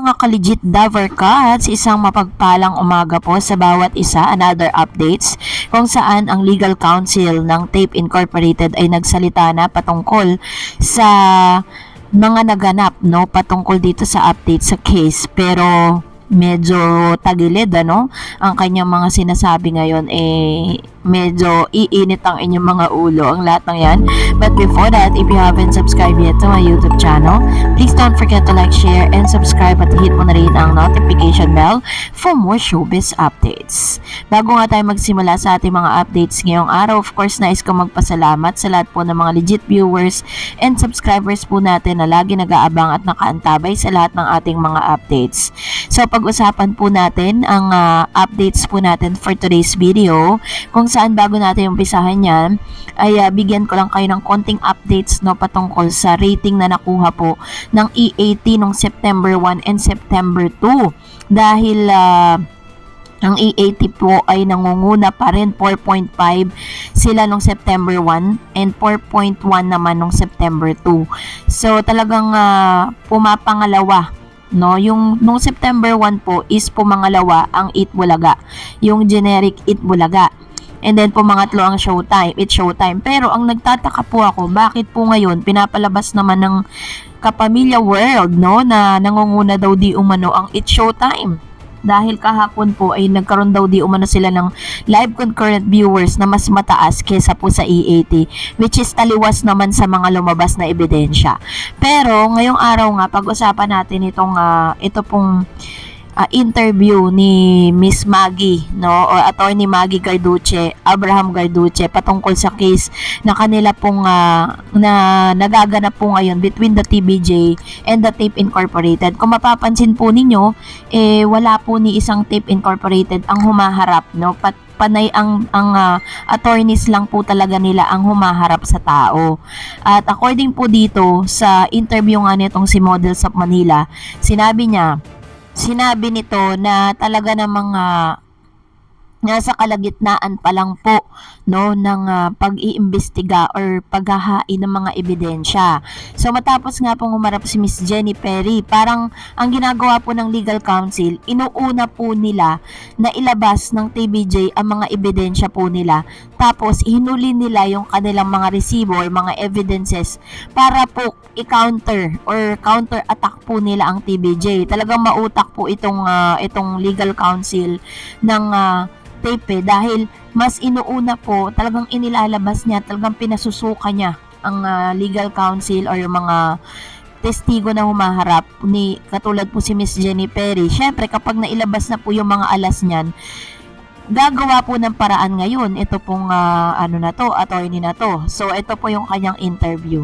Mga ka-legit Daver Cats, isang mapagpalang umaga po sa bawat isa. Another updates kung saan ang legal counsel ng TAPE Incorporated ay nagsalita na patungkol sa mga naganap, no, patungkol dito sa update sa case. Pero medyo tagilid, ang kanyang mga sinasabi ngayon, medyo iinit ang inyong mga ulo ang lahat ng yan. But before that, if you haven't subscribed yet to my YouTube channel, please don't forget to like, share, and subscribe at hit mo na rin ang notification bell for more showbiz updates. Bago nga tayo magsimula sa ating mga updates ngayong araw, of course, nais ko magpasalamat sa lahat po ng mga legit viewers and subscribers po natin na lagi nag-aabang at nakaantabay sa lahat ng ating mga updates. So, pag-usapan po natin ang updates po natin for today's video, kung saan bago natin umpisahan yan, ay bigyan ko lang kayo ng konting updates, no, patungkol sa rating na nakuha po ng EAT noong September 1 and September 2. Dahil ang EAT po ay nangunguna pa rin, 4.5 sila nung September 1 and 4.1 naman nung September 2. So talagang pumapangalawa, no, yung nung September 1 po is pumangalawa ang Eat Bulaga, yung generic Eat Bulaga. And then pumangatlo ang Showtime, It's Showtime. Pero ang nagtataka po ako, bakit po ngayon pinapalabas naman ng Kapamilya World, no, na nangunguna daw di umano ang It's Showtime. Dahil kahapon po ay nagkaroon daw di umano sila ng live concurrent viewers na mas mataas kesa po sa EAT, which is taliwas naman sa mga lumabas na ebidensya. Pero ngayong araw nga, pag-usapan natin ito pong interview ni Miss Maggie, no, o Attorney Maggie Garduce, Abraham Garduce, patungkol sa case na kanila pong na nagaganap po ngayon between the TVJ and the TAPE Incorporated. Kung mapapansin po ninyo, wala po ni isang TAPE Incorporated ang humaharap, no, panay ang attorneys lang po talaga nila ang humaharap sa tao. At according po dito sa interview nga nitong si Models of Manila, sinabi nito na talaga namang nasa kalagitnaan pa lang po, no, ng pag-iimbestiga or paghahain ng mga ebidensya. So matapos nga pong humarap si Miss Jenny Perry, parang ang ginagawa po ng legal counsel, inuuna po nila na ilabas ng TVJ ang mga ebidensya po nila. Tapos hinuli nila yung kanilang mga resibo or mga evidences para po i-counter or counter-attack po nila ang TVJ. Talagang mautak po itong legal counsel ng TAPE dahil mas inuuna po, talagang inilalabas niya, talagang pinasusuka niya ang legal counsel or yung mga testigo na humaharap ni katulad po si Miss Jenny Perry. Syempre kapag nailabas na po yung mga alas niyan, gagawa po ng paraan ngayon ito pong attorney na to. So ito po yung kanyang interview.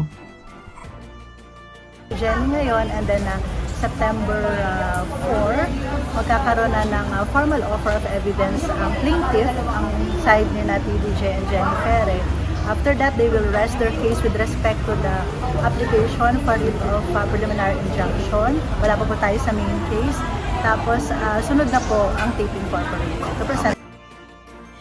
Jenny ngayon, and then September 4, magkakaroon na ng formal offer of evidence ang plaintiff, ang side ni na TVJ and Jenny Perry. After that, they will rest their case with respect to the application for writ of preliminary injunction. Wala pa po tayo sa main case. Tapos, sunod na po ang TAPE Incorporated to present.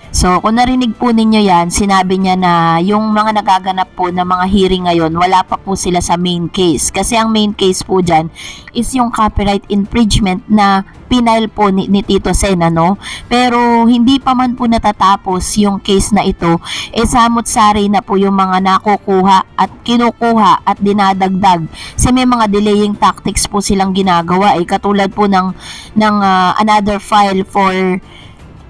So, kung narinig po ninyo yan, sinabi niya na yung mga nagaganap po na mga hearing ngayon, wala pa po sila sa main case. Kasi ang main case po dyan is yung copyright infringement na pinail po ni Tito Sen, no? Pero hindi pa man po natatapos yung case na ito, samot-sari na po yung mga nakukuha at kinukuha at dinadagdag. Kasi may mga delaying tactics po silang ginagawa. Katulad po ng another file for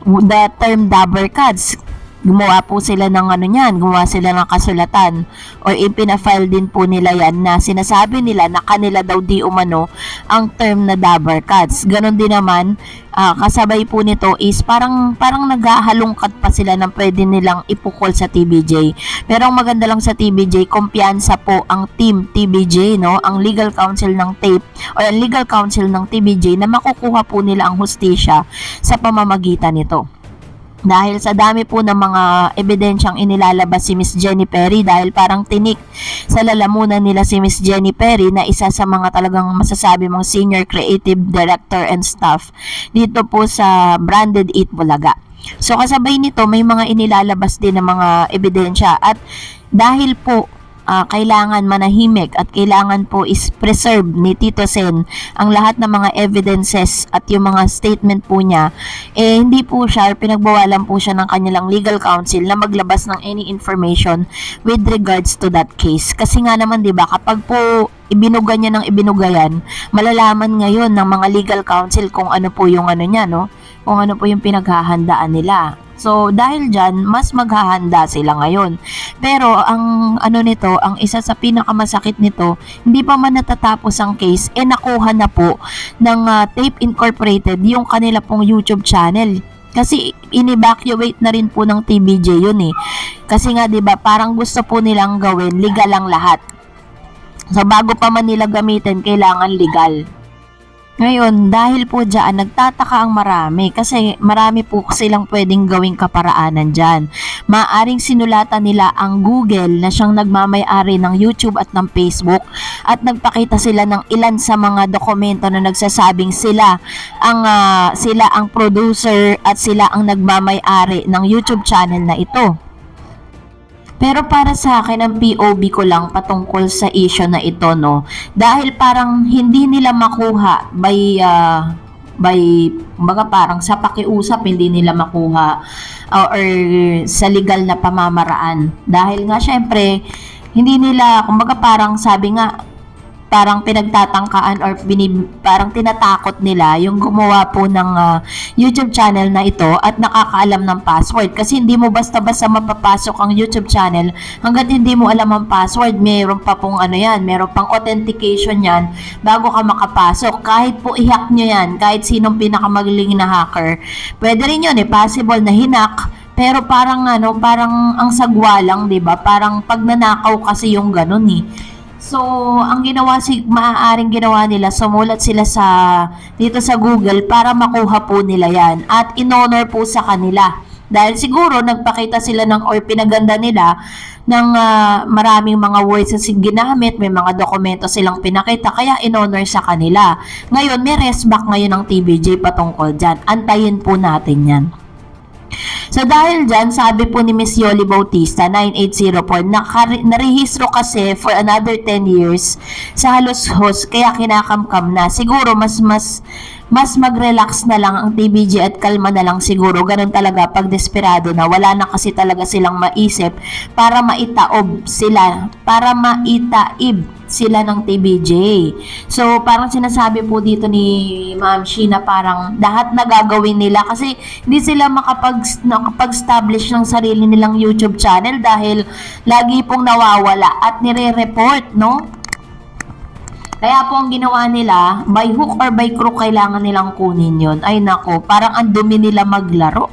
the term Daver Cats. Gumawa po sila ng gumawa sila ng kasulatan or ipina-file din po nila yan na sinasabi nila na kanila daw di umano ang term na Daver Cats. Ganon din naman, kasabay po nito is parang naghahalongkat pa sila na pwede nilang ipukol sa TVJ. Pero ang maganda lang sa TVJ, kumpiyansa po ang team TVJ, no, ang legal counsel ng TAPE or ang legal counsel ng TVJ na makukuha po nila ang hustisya sa pamamagitan nito. Dahil sa dami po ng mga ebidensyang inilalabas si Miss Jenny Perry, dahil parang tinik sa lalamunan nila si Miss Jenny Perry na isa sa mga talagang masasabi mong senior creative director and staff dito po sa branded Eat Bulaga. So kasabay nito may mga inilalabas din ng mga ebidensya at dahil po kailangan manahimik at kailangan po is preserve ni Tito Sen ang lahat ng mga evidences at yung mga statement po niya, hindi po siya, pinagbawalan po siya ng kanilang legal counsel na maglabas ng any information with regards to that case. Kasi nga naman, di ba, kapag po ibinuga niya ng ibinugayan, malalaman ngayon ng mga legal counsel kung ano po yung ano niya, no? Kung ano po yung pinaghahandaan nila. So, dahil dyan, mas maghahanda sila ngayon. Pero, ang ano nito, ang isa sa pinakamasakit nito, hindi pa man natatapos ang case, nakuha na po ng Tape Incorporated yung kanila pong YouTube channel. Kasi in-evacuate na rin po ng TVJ yun eh. Kasi nga 'di ba, parang gusto po nilang gawin legal lang lahat. So bago pa man nila gamitin, kailangan legal. Ngayon, dahil po dyan, nagtataka ang marami kasi marami po silang pwedeng gawing kaparaanan dyan. Maaring sinulatan nila ang Google na siyang nagmamay-ari ng YouTube at ng Facebook at nagpakita sila ng ilan sa mga dokumento na nagsasabing sila ang producer at sila ang nagmamay-ari ng YouTube channel na ito. Pero para sa akin, ang POV ko lang patungkol sa issue na ito, no, dahil parang hindi nila makuha baga parang sa pakiusap hindi nila makuha or sa legal na pamamaraan. Dahil nga syempre, hindi nila, kumbaga parang sabi nga, parang pinagtatangkaan or parang tinatakot nila yung gumawa po ng YouTube channel na ito at nakakaalam ng password. Kasi hindi mo basta-basta mapapasok ang YouTube channel hanggat hindi mo alam ang password. Meron pa pong meron pang authentication yan bago ka makapasok. Kahit po i-hack nyo yan, kahit sinong pinakamagaling na hacker, pwede rin yun possible na hinak. Pero parang ang sagwa lang, 'di ba? Parang pag nanakaw kasi yung ganun eh. So, ang maaaring ginawa nila, sumulat sila dito sa Google para makuha po nila yan at in-honor po sa kanila. Dahil siguro nagpakita sila or pinaganda nila ng maraming mga words na ginamit, may mga dokumento silang pinakita, kaya in-honor sa kanila. Ngayon, may resback ngayon ng TVJ patungkol dyan. Antayin po natin yan. So dahil dyan, sabi po ni Miss Yoli Bautista, 9804, narehistro kasi for another 10 years sa halos-hos, kaya kinakamkam na. Siguro mas mag-relax na lang ang TVJ at kalma na lang siguro. Ganun talaga pag desperado na. Wala na kasi talaga silang maisip para maitaob sila, para maitaib sila ng TVJ. So, parang sinasabi po dito ni Ma'am Sheena, parang lahat na gagawin nila kasi hindi sila makapag-establish ng sarili nilang YouTube channel dahil lagi pong nawawala at nire-report, no? Kaya po ang ginawa nila, by hook or by crook, kailangan nilang kunin yon. Ay nako, parang ang dumi nila maglaro.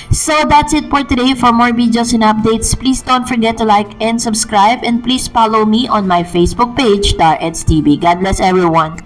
So that's it for today. For more videos and updates, please don't forget to like and subscribe, and please follow me on my Facebook page, DarEdsTV. God bless everyone.